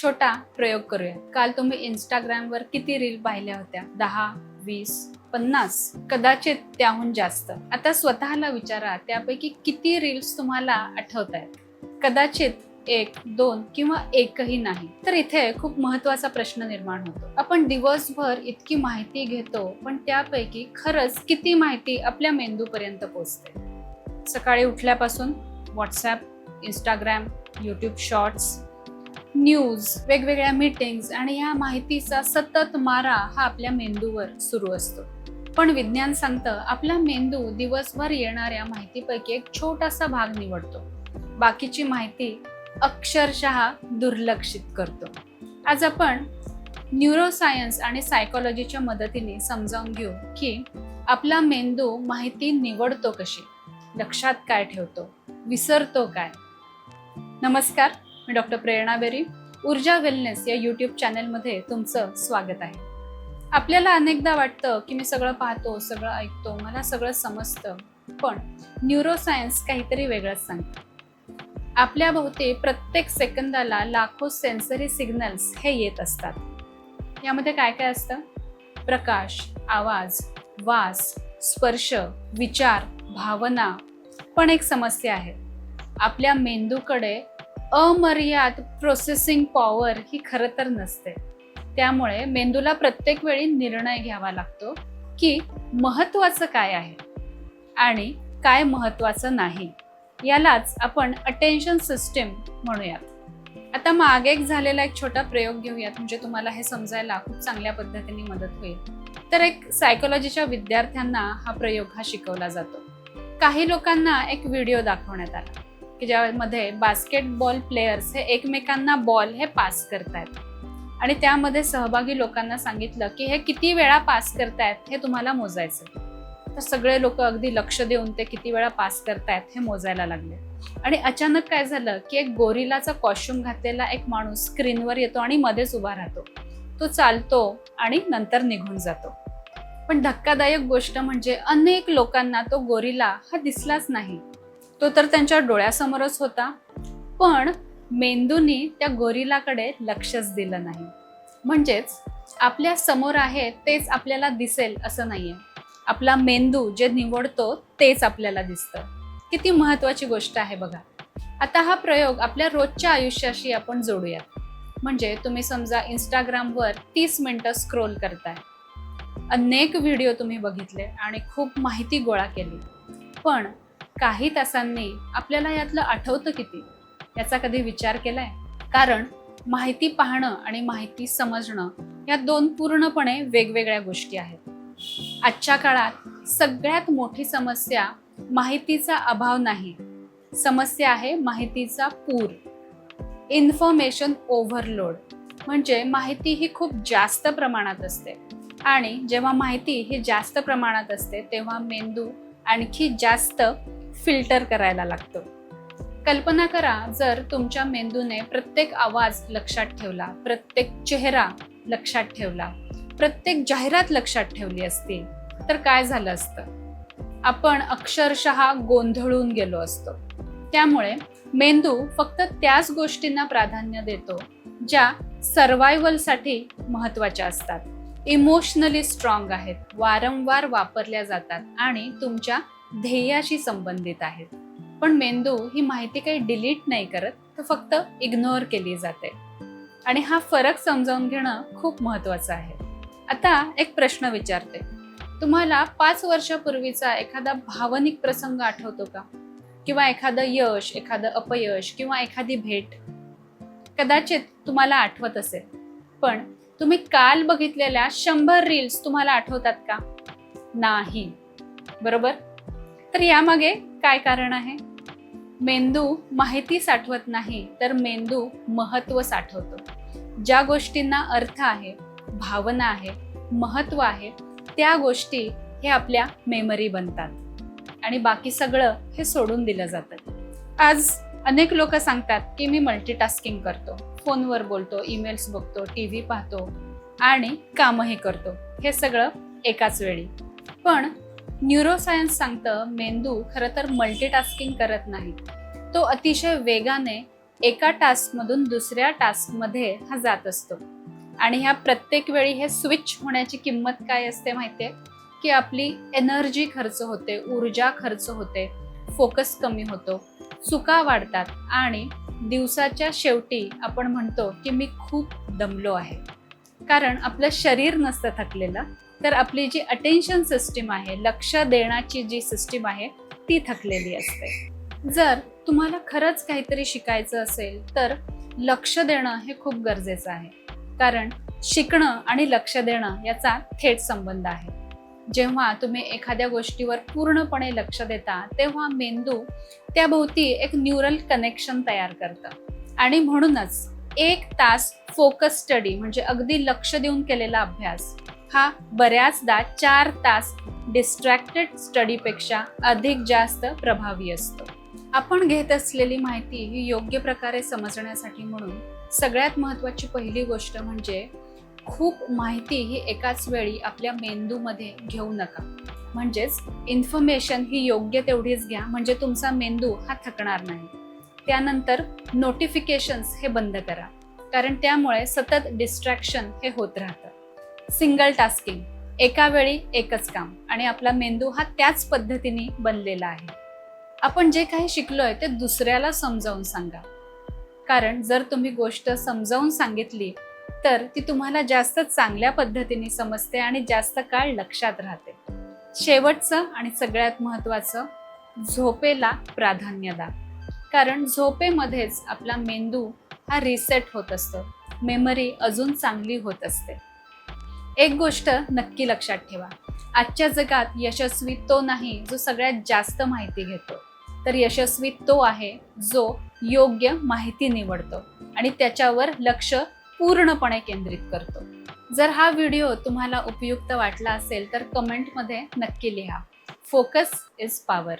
छोटा प्रयोग करूया। काल तुम्ही इंस्टाग्रामवर किती रील पाहिल्या होत्या? 10, 20, 50, कदाचित त्याहून जास्त। आता स्वतःला विचारा, त्यापैकी किती रील्स तुम्हाला आठवतायत? कदाचित 1, 2 किंवा एकही नाही। तर इथे खूप महत्त्वाचा प्रश्न निर्माण होतो। आपण दिवसभर इतकी माहिती घेतो, पण त्यापैकी खरंच किती माहिती आपल्या मेंदूपर्यंत पोहोचते? सकाळी उठल्यापासून WhatsApp, Instagram, YouTube shorts, news, वेगवेगळ्या मीटिंग्स आणि या माहितीचा सतत मारा हा आपल्या मेंदूवर सुरू असतो। पण विज्ञान सांगतं, आपला मेंदू दिवसभर येणाऱ्या माहितीपैकी एक छोटासा भाग निवडतो, बाकीची माहिती अक्षरशः दुर्लक्षित करतो। आज आपण न्यूरोसायन्स आणि सायकोलॉजीच्या मदतीने समजावून घेऊ की आपला मेंदू माहिती निवडतो कशी, लक्षात काय ठेवतो, विसरतो काय। नमस्कार, मी डॉक्टर प्रेरणा बेरी, ऊर्जा वेलनेस या यूट्यूब चॅनलमध्ये तुमचं स्वागत आहे। आपल्याला अनेकदा वाटतं की मी सगळं पाहतो, सगळं ऐकतो, मला सगळं समजतं, पण न्यूरोसायन्स काहीतरी वेगळंच सांगतं। आपल्या भोवती प्रत्येक सेकंदाला लाखो सेन्सरी सिग्नल्स हे येत असतात। यामध्ये काय काय असतं? प्रकाश, आवाज, वास, स्पर्श, विचार, भावना। पण एक समस्या आहे, आपल्या मेंदूकडे अमर्याद प्रोसेसिंग पॉवर ही खरं तर नसते। त्यामुळे मेंदूला प्रत्येक वेळी निर्णय घ्यावा लागतो की महत्त्वाचं काय आहे आणि काय महत्त्वाचं नाही। यालाच आपण अटेन्शन सिस्टीम म्हणूयात। आता मागे एक झालेला एक छोटा प्रयोग घेऊयात, म्हणजे तुम्हाला हे समजायला खूप चांगल्या पद्धतीने मदत होईल। तर एक सायकोलॉजीच्या विद्यार्थ्यांना हा प्रयोग शिकवला जातो। काही लोकांना एक व्हिडिओ दाखवण्यात आला की ज्यामध्ये बास्केटबॉल प्लेयर्स हे एकमेकांना बॉल हे पास करतायत आणि त्यामध्ये सहभागी लोकांना सांगितलं की हे किती वेळा पास करतायत हे तुम्हाला मोजायचं। तर सगळे लोक अगदी लक्ष देऊन ते किती वेळा पास करतायत हे मोजायला लागले आणि अचानक काय झालं की एक गोरिलाचा कॉस्ट्यूम घातलेला एक माणूस स्क्रीनवर येतो आणि मध्येच उभा राहतो। तो चालतो आणि नंतर निघून जातो। पण धक्कादायक गोष्ट म्हणजे अनेक लोकांना तो गोरिला हा दिसलाच नाही। तो तर त्यांच्या डोळ्यासमोरच होता, पण मेंदूनी त्या गोरिलाकडे लक्षच दिलं नाही। म्हणजेच आपल्या समोर आहे तेच आपल्याला दिसेल असं नाहीये, आपला मेंदू जे निवडतो तेच आपल्याला दिसतं। किती महत्त्वाची गोष्ट आहे बघा। आता हा प्रयोग आपल्या रोजच्या आयुष्याशी आपण जोडूयात। म्हणजे तुम्ही समजा इंस्टाग्रामवर 30 मिनिटं स्क्रोल करताय, अनेक व्हिडिओ तुम्ही बघितले आणि खूप माहिती गोळा केली, पण काही तासांनी आपल्याला यातलं आठवतं किती याचा कधी विचार केलाय? कारण माहिती पाहणं आणि माहिती समजणं या दोन पूर्णपणे वेगवेगळ्या गोष्टी आहेत। आजच्या काळात सगळ्यात मोठी समस्या माहितीचा अभाव नाही, समस्या आहे माहितीचा पूर, इन्फॉर्मेशन ओव्हरलोड। म्हणजे माहिती ही खूप जास्त प्रमाणात असते आणि जेव्हा माहिती ही जास्त प्रमाणात असते तेव्हा मेंदू आणखी जास्त फिल्टर करायला लागतो। कल्पना करा, जर तुमच्या मेंदूने प्रत्येक आवाज लक्षात ठेवला, प्रत्येक चेहरा लक्षात ठेवला, प्रत्येक जाहिरात लक्षात ठेवली असती तर काय झालं असतं? आपण अक्षरशः गोंधळून गेलो असतो। त्यामुळे मेंदू फक्त त्याच गोष्टींना प्राधान्य देतो ज्या सर्व्हायव्हलसाठी महत्त्वाच्या असतात, इमोशनली स्ट्रॉंग आहेत, वारंवार वापरल्या जातात आणि तुमच्या ध्येयाशी संबंधित आहेत। पण मेंदू ही माहिती काही डिलीट नाही करत, तर फक्त इग्नोर केली जाते आणि हा फरक समजावून घेणं खूप महत्त्वाचं आहे। आता एक प्रश्न विचारते, तुम्हाला 5 वर्षापूर्वीचा एखादा भावनिक प्रसंग आठवतो का? किंवा एखादं यश, एखादं अपयश किंवा एखादी भेट? कदाचित तुम्हाला आठवत असेल, पण तुम्ही काल बघितलेल्या 100 रील्स तुम्हाला आठवतात का? नाही, बरोबर? तर यामागे काय कारण आहे? मेंदू माहिती साठवत नाही, तर मेंदू महत्त्व साठवतो। ज्या गोष्टींना अर्थ आहे, भावना आहे, महत्त्व आहे, त्या गोष्टी हे आपल्या मेमरी बनतात आणि बाकी सगळं हे सोडून दिलं जातं। आज अनेक लोक सांगतात की मी मल्टीटास्किंग करतो, फोनवर बोलतो, ईमेल्स बघतो, टीव्ही पाहतो आणि कामही करतो, हे सगळं एकाच वेळी। पण न्यूरोसायन्स सांगतं, मेंदू खरं तर मल्टीटास्किंग करत नाही, तो अतिशय वेगाने एका टास्कमधून दुसऱ्या टास्कमध्ये हा जात असतो. आणि ह्या प्रत्येक वेळी हे स्विच होण्याची किंमत काय असते माहितीये, की आपली एनर्जी खर्च होते, ऊर्जा खर्च होते, फोकस कमी होतो, चुका वाढतात आणि दिवसाच्या शेवटी आपण म्हणतो की मी खूप दमलो आहे. कारण आपलं शरीर नसतं थकलेलं, तर आपली जी अटेन्शन सिस्टीम आहे, लक्ष देण्याची जी सिस्टीम आहे ती थकलेली असते. जर तुम्हाला खरंच काहीतरी शिकायचं असेल तर लक्ष देणं हे खूप गरजेचं आहे. कारण शिकणं आणि लक्ष देणं याचा थेट संबंध आहे. जेव्हा तुम्ही एखाद्या गोष्टीवर पूर्णपणे लक्ष देता तेव्हा मेंदू त्याभोवती एक न्यूरल कनेक्शन तयार करतं आणि म्हणूनच 1 तास फोकस स्टडी म्हणजे अगदी लक्ष देऊन केलेला अभ्यास हा बऱ्याचदा 4 तास डिस्ट्रॅक्टेड स्टडीपेक्षा अधिक जास्त प्रभावी असतो. आपण घेत असलेली माहिती ही योग्य प्रकारे समजण्यासाठी म्हणून सगळ्यात महत्त्वाची पहिली गोष्ट म्हणजे खूप माहिती ही एकाच वेळी आपल्या मेंदूमध्ये घेऊ नका. म्हणजेच इन्फॉर्मेशन ही योग्य तेवढीच घ्या, म्हणजे तुमचा मेंदू हा थकणार नाही. त्यानंतर नोटिफिकेशन्स हे बंद करा, कारण त्यामुळे सतत डिस्ट्रॅक्शन हे होत राहतं. सिंगल टास्किंग, एका वेळी एकच काम, आणि आपला मेंदू हा त्याच पद्धतीने बनलेला आहे. आपण जे काही शिकलोय ते दुसऱ्याला समजावून सांगा, कारण जर तुम्ही गोष्ट समजावून सांगितली तर ती तुम्हाला जास्त चांगल्या पद्धतीने समजते आणि जास्त काळ लक्षात राहते. शेवटचं आणि सगळ्यात महत्त्वाचं, झोपेला प्राधान्य द्या, कारण झोपेमध्येच आपला मेंदू हा रिसेट होत असतो, मेमरी अजून चांगली होत असते. एक गोष्ट नक्की लक्षात ठेवा, आजच्या जगात यशस्वी तो नाही जो सगळ्यात जास्त माहिती घेतो, तर यशस्वी तो आहे जो योग्य माहिती निवडतो आणि त्याच्यावर लक्ष पूर्णपणे केंद्रित करतो. जर हा व्हिडिओ तुम्हाला उपयुक्त वाटला असेल तर कमेंटमध्ये नक्की लिहा. Focus is power.